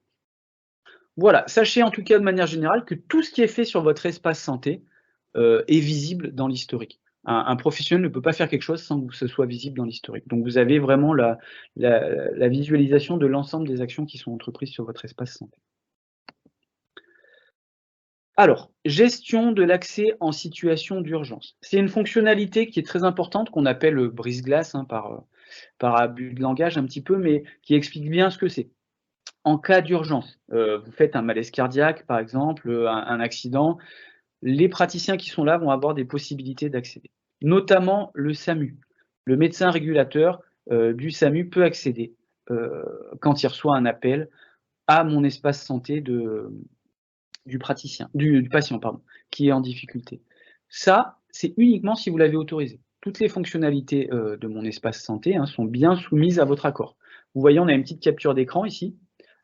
Voilà, sachez en tout cas de manière générale que tout ce qui est fait sur votre espace santé est visible dans l'historique. Un professionnel ne peut pas faire quelque chose sans que ce soit visible dans l'historique. Donc vous avez vraiment la visualisation de l'ensemble des actions qui sont entreprises sur votre espace santé. Alors, gestion de l'accès en situation d'urgence. C'est une fonctionnalité qui est très importante, qu'on appelle brise-glace par abus de langage un petit peu, mais qui explique bien ce que c'est. En cas d'urgence, vous faites un malaise cardiaque par exemple, un accident, les praticiens qui sont là vont avoir des possibilités d'accéder, notamment le SAMU. Le médecin régulateur du SAMU peut accéder, quand il reçoit un appel, à Mon Espace Santé du patient, qui est en difficulté. Ça, c'est uniquement si vous l'avez autorisé. Toutes les fonctionnalités de Mon Espace Santé sont bien soumises à votre accord. Vous voyez, on a une petite capture d'écran ici.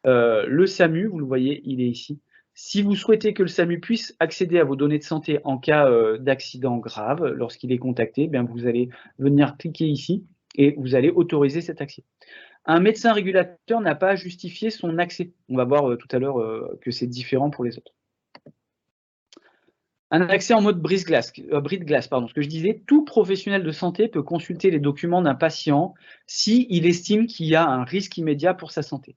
Le SAMU, vous le voyez, il est ici. Si vous souhaitez que le SAMU puisse accéder à vos données de santé en cas d'accident grave, lorsqu'il est contacté, bien vous allez venir cliquer ici et vous allez autoriser cet accès. Un médecin régulateur n'a pas à justifier son accès. On va voir tout à l'heure que c'est différent pour les autres. Un accès en mode brise-glace, ce que je disais, tout professionnel de santé peut consulter les documents d'un patient s'il estime qu'il y a un risque immédiat pour sa santé.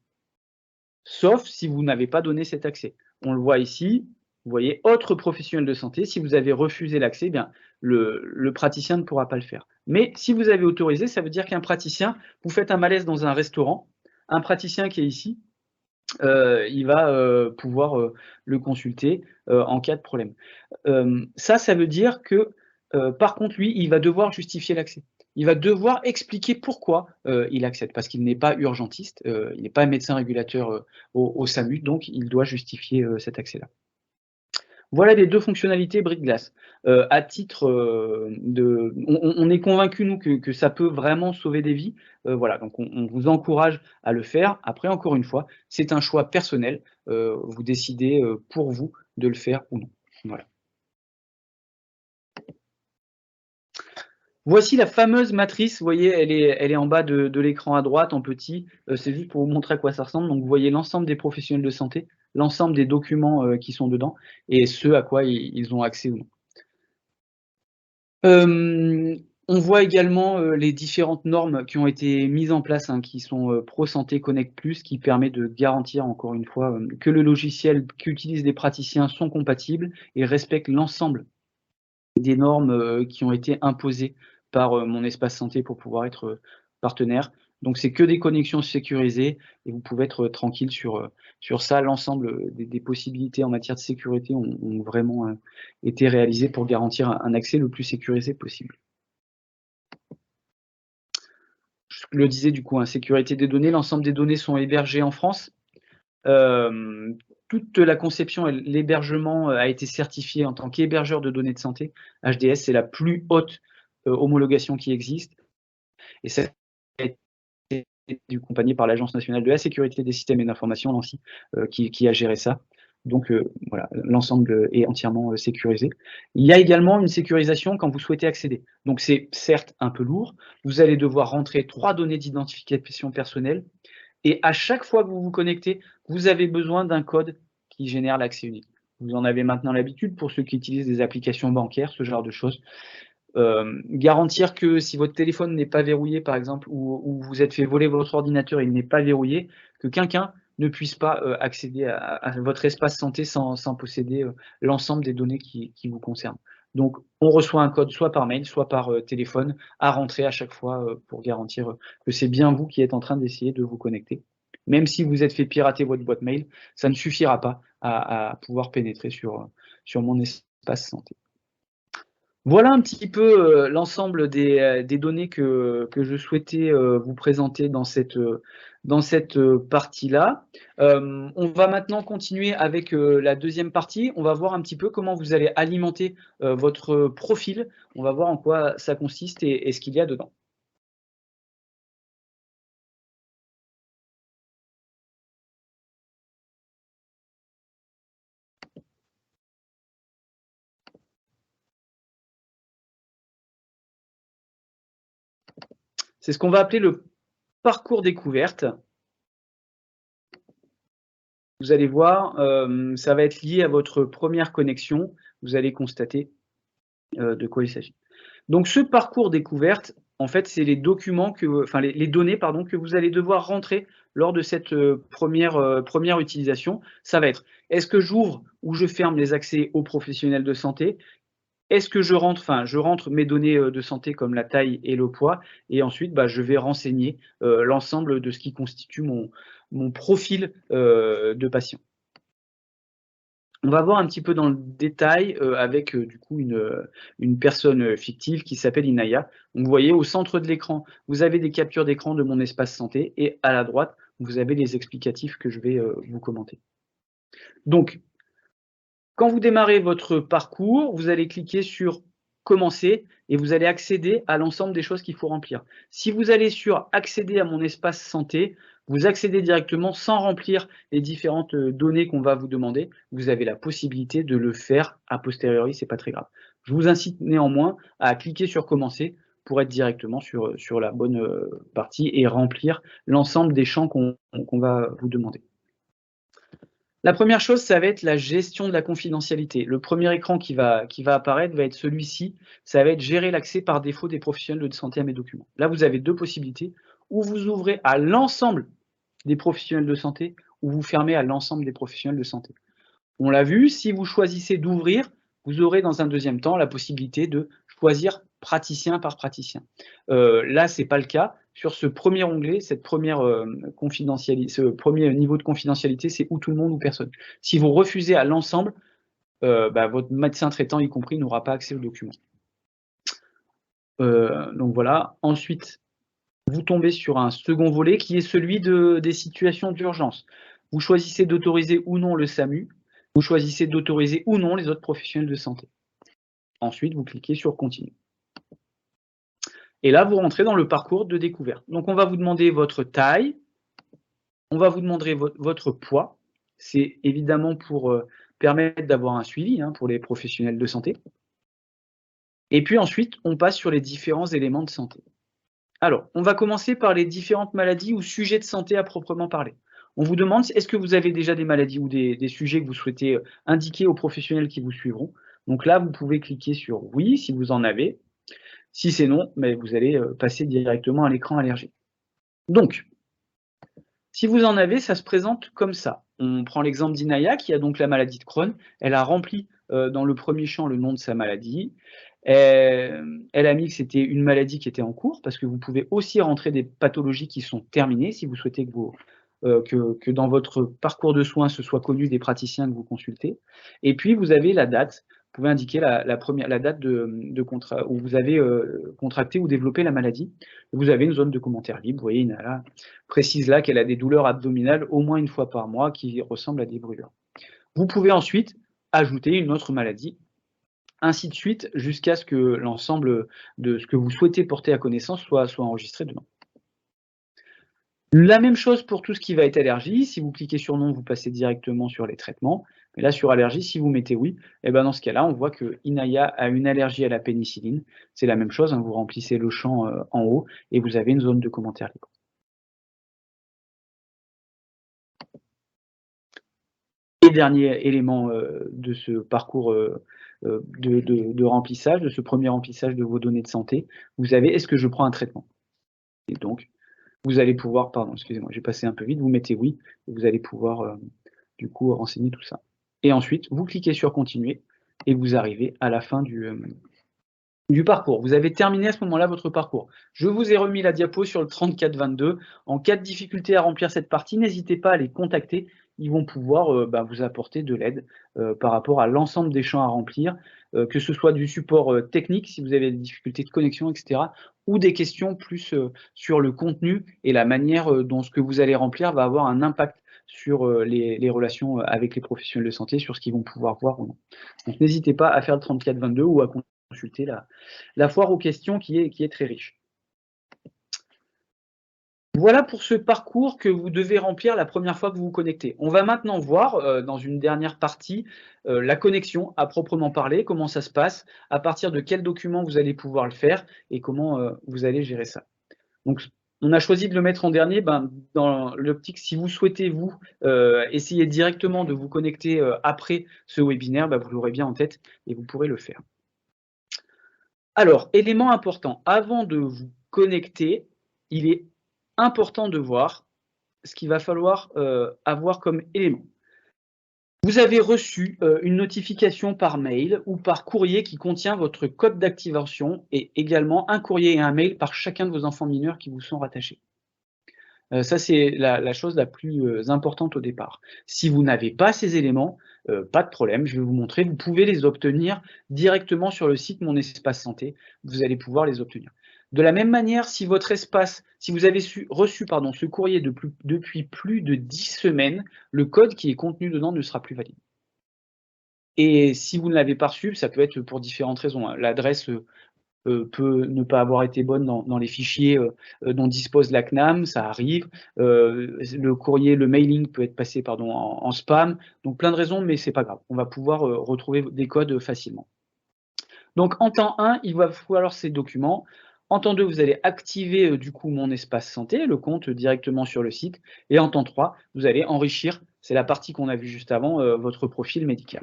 sauf si vous n'avez pas donné cet accès. On le voit ici, vous voyez, autre professionnel de santé, si vous avez refusé l'accès, eh bien le praticien ne pourra pas le faire. Mais si vous avez autorisé, ça veut dire qu'un praticien, vous faites un malaise dans un restaurant, un praticien qui est ici, il va pouvoir le consulter en cas de problème. Ça veut dire que, par contre, lui, il va devoir justifier l'accès. Il va devoir expliquer pourquoi il accède, parce qu'il n'est pas urgentiste, il n'est pas médecin régulateur au SAMU, donc il doit justifier cet accès-là. Voilà les 2 fonctionnalités bris de glace. À titre de on est convaincus, nous, que ça peut vraiment sauver des vies. Voilà, donc on vous encourage à le faire. Après, encore une fois, c'est un choix personnel. Vous décidez pour vous de le faire ou non. Voilà. Voici la fameuse matrice, vous voyez, elle est en bas de l'écran à droite en petit, c'est juste pour vous montrer à quoi ça ressemble. Donc vous voyez l'ensemble des professionnels de santé, l'ensemble des documents qui sont dedans et ce à quoi ils ont accès ou non. On voit également les différentes normes qui ont été mises en place, hein, qui sont Pro Santé Connect Plus, qui permet de garantir encore une fois que le logiciel qu'utilisent les praticiens sont compatibles et respectent l'ensemble des normes qui ont été imposées par Mon Espace Santé pour pouvoir être partenaire. Donc c'est que des connexions sécurisées et vous pouvez être tranquille sur ça. L'ensemble des possibilités en matière de sécurité ont vraiment été réalisées pour garantir un accès le plus sécurisé possible. Je le disais du coup, hein, sécurité des données, l'ensemble des données sont hébergées en France. Toute la conception et l'hébergement a été certifié en tant qu'hébergeur de données de santé. HDS, c'est la plus haute homologation qui existe et ça a été accompagné par l'Agence nationale de la sécurité des systèmes et de l'information, l'ANSSI, qui a géré ça. Donc voilà, l'ensemble est entièrement sécurisé. Il y a également une sécurisation quand vous souhaitez accéder. Donc c'est certes un peu lourd, vous allez devoir rentrer 3 données d'identification personnelle et à chaque fois que vous vous connectez, vous avez besoin d'un code qui génère l'accès unique. Vous en avez maintenant l'habitude pour ceux qui utilisent des applications bancaires, ce genre de choses. Garantir que si votre téléphone n'est pas verrouillé, par exemple, ou vous êtes fait voler votre ordinateur et il n'est pas verrouillé, que quelqu'un ne puisse pas accéder à votre espace santé sans posséder l'ensemble des données qui vous concernent. Donc, on reçoit un code soit par mail, soit par téléphone, à rentrer à chaque fois pour garantir que c'est bien vous qui êtes en train d'essayer de vous connecter. Même si vous êtes fait pirater votre boîte mail, ça ne suffira pas à pouvoir pénétrer sur mon espace santé. Voilà un petit peu l'ensemble des données que je souhaitais vous présenter dans cette partie-là. On va maintenant continuer avec la deuxième partie. On va voir un petit peu comment vous allez alimenter votre profil. On va voir en quoi ça consiste et ce qu'il y a dedans. C'est ce qu'on va appeler le parcours découverte. Vous allez voir, ça va être lié à votre première connexion. Vous allez constater de quoi il s'agit. Donc ce parcours découverte, en fait, c'est les documents les données pardon, que vous allez devoir rentrer lors de cette première utilisation. Ça va être, est-ce que j'ouvre ou je ferme les accès aux professionnels de santé? Est-ce que je rentre mes données de santé comme la taille et le poids et ensuite je vais renseigner l'ensemble de ce qui constitue mon profil de patient. On va voir un petit peu dans le détail avec du coup une personne fictive qui s'appelle Inaya. Donc, vous voyez au centre de l'écran, vous avez des captures d'écran de mon espace santé et à la droite, vous avez les explicatifs que je vais vous commenter. Donc, quand vous démarrez votre parcours, vous allez cliquer sur commencer et vous allez accéder à l'ensemble des choses qu'il faut remplir. Si vous allez sur accéder à mon espace santé, vous accédez directement sans remplir les différentes données qu'on va vous demander. Vous avez la possibilité de le faire a posteriori, c'est pas très grave. Je vous incite néanmoins à cliquer sur commencer pour être directement sur la bonne partie et remplir l'ensemble des champs qu'on va vous demander. La première chose, ça va être la gestion de la confidentialité. Le premier écran qui va apparaître va être celui-ci, ça va être gérer l'accès par défaut des professionnels de santé à mes documents. Là, vous avez 2 possibilités, ou vous ouvrez à l'ensemble des professionnels de santé, ou vous fermez à l'ensemble des professionnels de santé. On l'a vu, si vous choisissez d'ouvrir, vous aurez dans un deuxième temps la possibilité de choisir praticien par praticien. Là, ce n'est pas le cas. Sur ce premier onglet, ce premier niveau de confidentialité, c'est ou tout le monde ou personne. Si vous refusez à l'ensemble, votre médecin traitant y compris n'aura pas accès aux documents. Donc voilà. Ensuite, vous tombez sur un second volet qui est celui des situations d'urgence. Vous choisissez d'autoriser ou non le SAMU, vous choisissez d'autoriser ou non les autres professionnels de santé. Ensuite, vous cliquez sur Continue. Et là, vous rentrez dans le parcours de découverte. Donc, on va vous demander votre taille, on va vous demander votre poids. C'est évidemment pour permettre d'avoir un suivi pour les professionnels de santé. Et puis ensuite, on passe sur les différents éléments de santé. Alors, on va commencer par les différentes maladies ou sujets de santé à proprement parler. On vous demande, est-ce que vous avez déjà des maladies ou des sujets que vous souhaitez indiquer aux professionnels qui vous suivront? Donc là, vous pouvez cliquer sur « Oui » si vous en avez. Si c'est non, mais vous allez passer directement à l'écran allergique. Donc, si vous en avez, ça se présente comme ça. On prend l'exemple d'Inaya qui a donc la maladie de Crohn. Elle a rempli dans le premier champ le nom de sa maladie. Elle a mis que c'était une maladie qui était en cours, parce que vous pouvez aussi rentrer des pathologies qui sont terminées, si vous souhaitez que dans votre parcours de soins, ce soit connu des praticiens que vous consultez. Et puis, vous avez la date. Vous pouvez indiquer la date où vous avez contracté ou développé la maladie. Vous avez une zone de commentaires libre. Vous voyez, Inala précise là qu'elle a des douleurs abdominales au moins une fois par mois qui ressemblent à des brûlures. Vous pouvez ensuite ajouter une autre maladie, ainsi de suite, jusqu'à ce que l'ensemble de ce que vous souhaitez porter à connaissance soit enregistré dedans. La même chose pour tout ce qui va être allergie. Si vous cliquez sur non, vous passez directement sur les traitements. Mais là, sur allergie, si vous mettez oui, et dans ce cas-là, on voit que Inaya a une allergie à la pénicilline. C'est la même chose, vous remplissez le champ en haut et vous avez une zone de commentaires libre. Et dernier élément de ce parcours de remplissage, de ce premier remplissage de vos données de santé, vous avez « Est-ce que je prends un traitement ?» Et donc, vous allez pouvoir, pardon, excusez-moi, j'ai passé un peu vite, vous mettez « Oui » et vous allez pouvoir du coup renseigner tout ça. Et ensuite, vous cliquez sur « Continuer » et vous arrivez à la fin du parcours. Vous avez terminé à ce moment-là votre parcours. Je vous ai remis la diapo sur le 3422. En cas de difficulté à remplir cette partie, n'hésitez pas à les contacter. Ils vont pouvoir vous apporter de l'aide par rapport à l'ensemble des champs à remplir, que ce soit du support technique, si vous avez des difficultés de connexion, etc., ou des questions plus sur le contenu et la manière dont ce que vous allez remplir va avoir un impact sur les relations avec les professionnels de santé, sur ce qu'ils vont pouvoir voir ou non. Donc n'hésitez pas à faire le 3422 ou à consulter la foire aux questions qui est très riche. Voilà pour ce parcours que vous devez remplir la première fois que vous vous connectez. On va maintenant voir, dans une dernière partie, la connexion à proprement parler, comment ça se passe, à partir de quels documents vous allez pouvoir le faire et comment vous allez gérer ça. Donc, on a choisi de le mettre en dernier dans l'optique, si vous souhaitez, essayer directement de vous connecter après ce webinaire, vous l'aurez bien en tête et vous pourrez le faire. Alors, élément important, avant de vous connecter, il est important de voir ce qu'il va falloir avoir comme élément. Vous avez reçu une notification par mail ou par courrier qui contient votre code d'activation et également un courrier et un mail par chacun de vos enfants mineurs qui vous sont rattachés. Ça, c'est la chose la plus importante au départ. Si vous n'avez pas ces éléments, pas de problème, je vais vous montrer, vous pouvez les obtenir directement sur le site Mon Espace Santé, vous allez pouvoir les obtenir. De la même manière, si vous avez reçu ce courrier depuis plus de 10 semaines, le code qui est contenu dedans ne sera plus valide. Et si vous ne l'avez pas reçu, ça peut être pour différentes raisons. L'adresse peut ne pas avoir été bonne dans les fichiers dont dispose la CNAM, ça arrive. Le courrier, le mailing peut être passé en spam. Donc plein de raisons, mais c'est pas grave. On va pouvoir retrouver des codes facilement. Donc en temps 1, il va falloir ces documents. En temps 2, vous allez activer du coup Mon Espace Santé, le compte directement sur le site. Et en temps 3, vous allez enrichir, c'est la partie qu'on a vue juste avant, votre profil médical.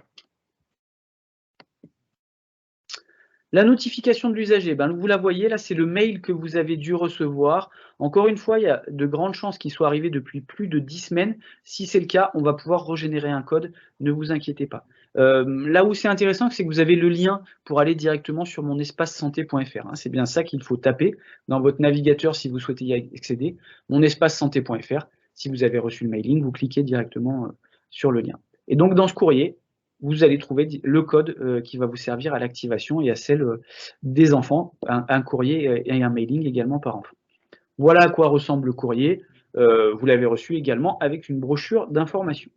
La notification de l'usager, ben, vous la voyez là, c'est le mail que vous avez dû recevoir. Encore une fois, il y a de grandes chances qu'il soit arrivé depuis plus de 10 semaines. Si c'est le cas, on va pouvoir régénérer un code, ne vous inquiétez pas. Là où c'est intéressant, c'est que vous avez le lien pour aller directement sur monespacesanté.fr, hein. C'est bien ça qu'il faut taper dans votre navigateur si vous souhaitez y accéder, monespacesanté.fr. Si vous avez reçu le mailing, vous cliquez directement sur le lien. Et donc dans ce courrier, vous allez trouver le code qui va vous servir à l'activation et à celle des enfants, un courrier et un mailing également par enfant. Voilà à quoi ressemble le courrier. Vous l'avez reçu également avec une brochure d'information.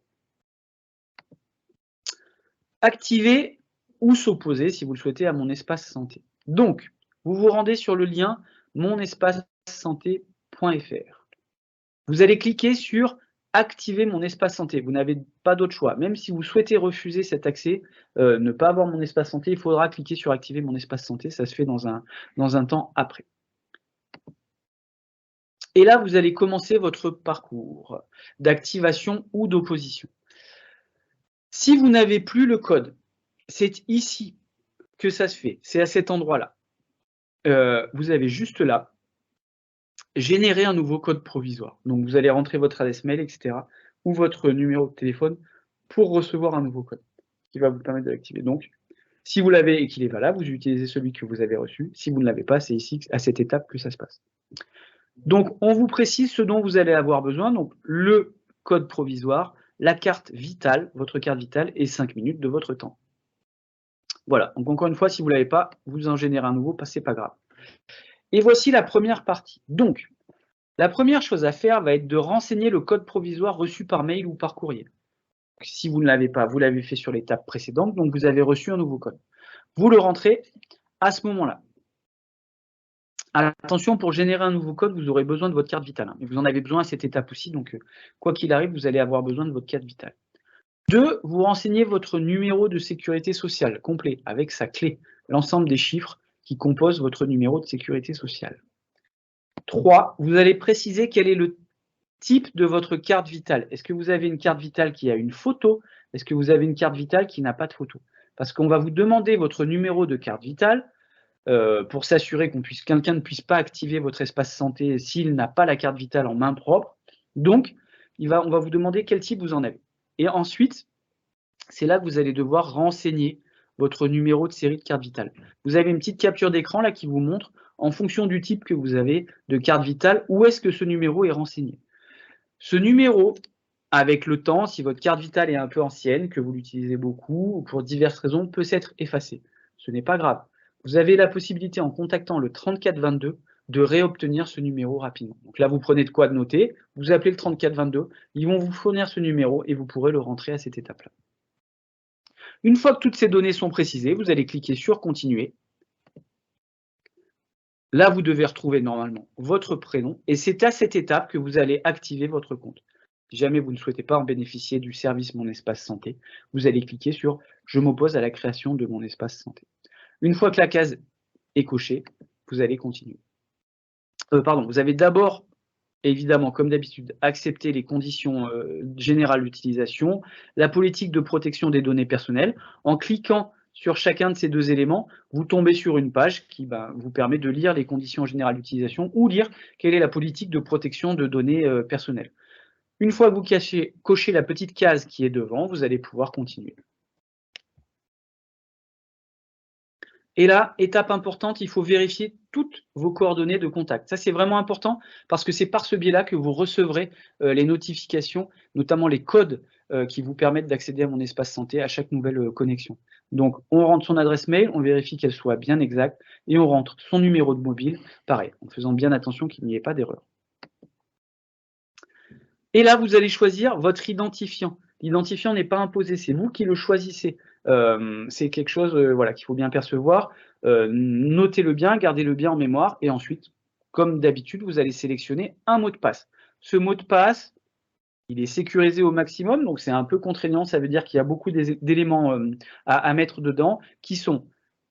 Activer ou s'opposer, si vous le souhaitez, à mon espace santé. Donc, vous vous rendez sur le lien monespacesanté.fr. Vous allez cliquer sur activer mon espace santé. Vous n'avez pas d'autre choix. Même si vous souhaitez refuser cet accès, ne pas avoir mon espace santé, il faudra cliquer sur activer mon espace santé. Ça se fait dans un temps après. Et là, vous allez commencer votre parcours d'activation ou d'opposition. Si vous n'avez plus le code, c'est ici que ça se fait. C'est à cet endroit-là. Vous avez juste là générer un nouveau code provisoire. Donc, vous allez rentrer votre adresse mail, etc. ou votre numéro de téléphone pour recevoir un nouveau code qui va vous permettre de l'activer. Donc, si vous l'avez et qu'il est valable, vous utilisez celui que vous avez reçu. Si vous ne l'avez pas, c'est ici, à cette étape, que ça se passe. Donc, on vous précise ce dont vous allez avoir besoin. Donc, le code provisoire, la carte vitale, votre carte vitale et 5 minutes de votre temps. Voilà. Donc, encore une fois, si vous ne l'avez pas, vous en générez un nouveau, c'est pas grave. Et voici la première partie. Donc, la première chose à faire va être de renseigner le code provisoire reçu par mail ou par courrier. Si vous ne l'avez pas, vous l'avez fait sur l'étape précédente, donc vous avez reçu un nouveau code. Vous le rentrez à ce moment-là. Attention, pour générer un nouveau code, vous aurez besoin de votre carte vitale. Mais vous en avez besoin à cette étape aussi, donc quoi qu'il arrive, vous allez avoir besoin de votre carte vitale. 2, vous renseignez votre numéro de sécurité sociale complet, avec sa clé, l'ensemble des chiffres qui composent votre numéro de sécurité sociale. 3, vous allez préciser quel est le type de votre carte vitale. Est-ce que vous avez une carte vitale qui a une photo? Est-ce que vous avez une carte vitale qui n'a pas de photo? Parce qu'on va vous demander votre numéro de carte vitale pour s'assurer quelqu'un ne puisse pas activer votre espace santé s'il n'a pas la carte vitale en main propre. Donc, on va vous demander quel type vous en avez. Et ensuite, c'est là que vous allez devoir renseigner votre numéro de série de carte vitale. Vous avez une petite capture d'écran là qui vous montre, en fonction du type que vous avez de carte vitale, où est-ce que ce numéro est renseigné. Ce numéro, avec le temps, si votre carte vitale est un peu ancienne, que vous l'utilisez beaucoup, ou pour diverses raisons, peut s'être effacé. Ce n'est pas grave. Vous avez la possibilité, en contactant le 3422, de réobtenir ce numéro rapidement. Donc là, vous prenez de quoi de noter, vous appelez le 3422, ils vont vous fournir ce numéro et vous pourrez le rentrer à cette étape-là. Une fois que toutes ces données sont précisées, vous allez cliquer sur « Continuer ». Là, vous devez retrouver normalement votre prénom et c'est à cette étape que vous allez activer votre compte. Si jamais vous ne souhaitez pas en bénéficier du service Mon Espace Santé, vous allez cliquer sur « Je m'oppose à la création de mon espace santé ». Une fois que la case est cochée, vous allez continuer. Vous avez d'abord, évidemment, comme d'habitude, accepté les conditions générales d'utilisation, la politique de protection des données personnelles. En cliquant sur chacun de ces deux éléments, vous tombez sur une page qui vous permet de lire les conditions générales d'utilisation ou lire quelle est la politique de protection de données personnelles. Une fois que vous cochez la petite case qui est devant, vous allez pouvoir continuer. Et là, étape importante, il faut vérifier toutes vos coordonnées de contact. Ça, c'est vraiment important parce que c'est par ce biais-là que vous recevrez les notifications, notamment les codes qui vous permettent d'accéder à mon espace santé à chaque nouvelle connexion. Donc, on rentre son adresse mail, on vérifie qu'elle soit bien exacte et on rentre son numéro de mobile, pareil, en faisant bien attention qu'il n'y ait pas d'erreur. Et là, vous allez choisir votre identifiant. L'identifiant n'est pas imposé, c'est vous qui le choisissez. C'est quelque chose qu'il faut bien percevoir. Notez-le bien, gardez-le bien en mémoire et ensuite, comme d'habitude, vous allez sélectionner un mot de passe. Ce mot de passe, il est sécurisé au maximum, donc c'est un peu contraignant, ça veut dire qu'il y a beaucoup d'éléments à mettre dedans qui sont,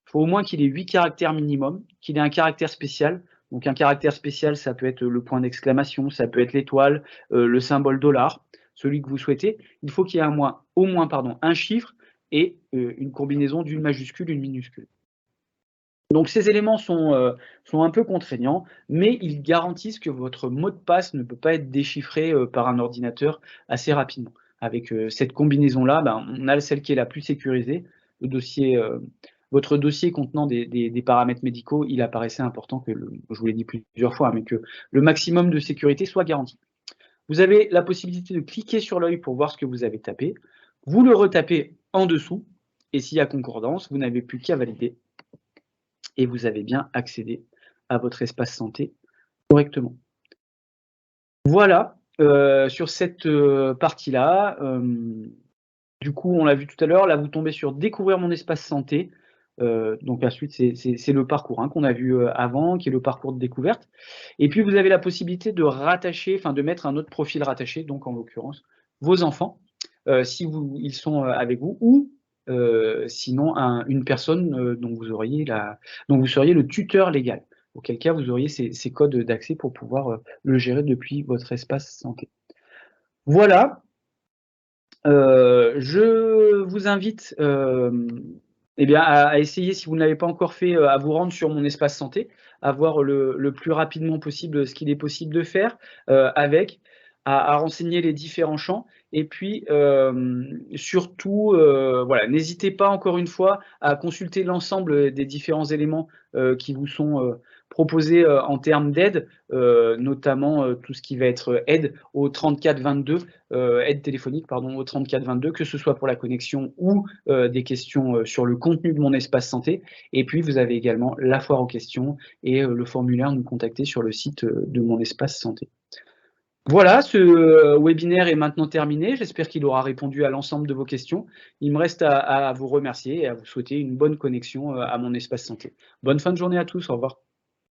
il faut au moins qu'il ait 8 caractères minimum, qu'il ait un caractère spécial. Donc un caractère spécial, ça peut être le point d'exclamation, ça peut être l'étoile, le symbole $, celui que vous souhaitez. Il faut qu'il y ait au moins un chiffre et une combinaison d'une majuscule, une minuscule. Donc ces éléments sont un peu contraignants, mais ils garantissent que votre mot de passe ne peut pas être déchiffré, par un ordinateur assez rapidement. Avec, cette combinaison-là, ben, on a celle qui est la plus sécurisée. Le dossier, votre dossier contenant des paramètres médicaux, il apparaissait important que je vous l'ai dit plusieurs fois, hein, mais que le maximum de sécurité soit garanti. Vous avez la possibilité de cliquer sur l'œil pour voir ce que vous avez tapé. Vous le retapez en dessous et s'il y a concordance, vous n'avez plus qu'à valider et vous avez bien accédé à votre espace santé correctement. Voilà, sur cette, partie-là, du coup, on l'a vu tout à l'heure, là, vous tombez sur découvrir mon espace santé, donc ensuite c'est le parcours, hein, qu'on a vu, avant, qui est le parcours de découverte et puis vous avez la possibilité de rattacher, enfin de mettre un autre profil rattaché, donc en l'occurrence vos enfants, si ils sont, avec vous ou sinon une personne, dont vous seriez le tuteur légal. Auquel cas vous auriez ces codes d'accès pour pouvoir, le gérer depuis votre espace santé. Voilà, je vous invite, eh bien à essayer si vous ne l'avez pas encore fait, à vous rendre sur mon espace santé, à voir le plus rapidement possible ce qu'il est possible de faire, à renseigner les différents champs et puis, surtout, voilà, n'hésitez pas encore une fois à consulter l'ensemble des différents éléments, qui vous sont, proposés, en termes d'aide, notamment, tout ce qui va être aide au 34 22, aide téléphonique pardon, au 34 22, que ce soit pour la connexion ou, des questions, sur le contenu de mon espace santé et puis vous avez également la foire aux questions et le formulaire nous contacter sur le site, de mon espace santé. Voilà, ce webinaire est maintenant terminé. J'espère qu'il aura répondu à l'ensemble de vos questions. Il me reste à vous remercier et à vous souhaiter une bonne connexion, à mon espace santé. Bonne fin de journée à tous, au revoir.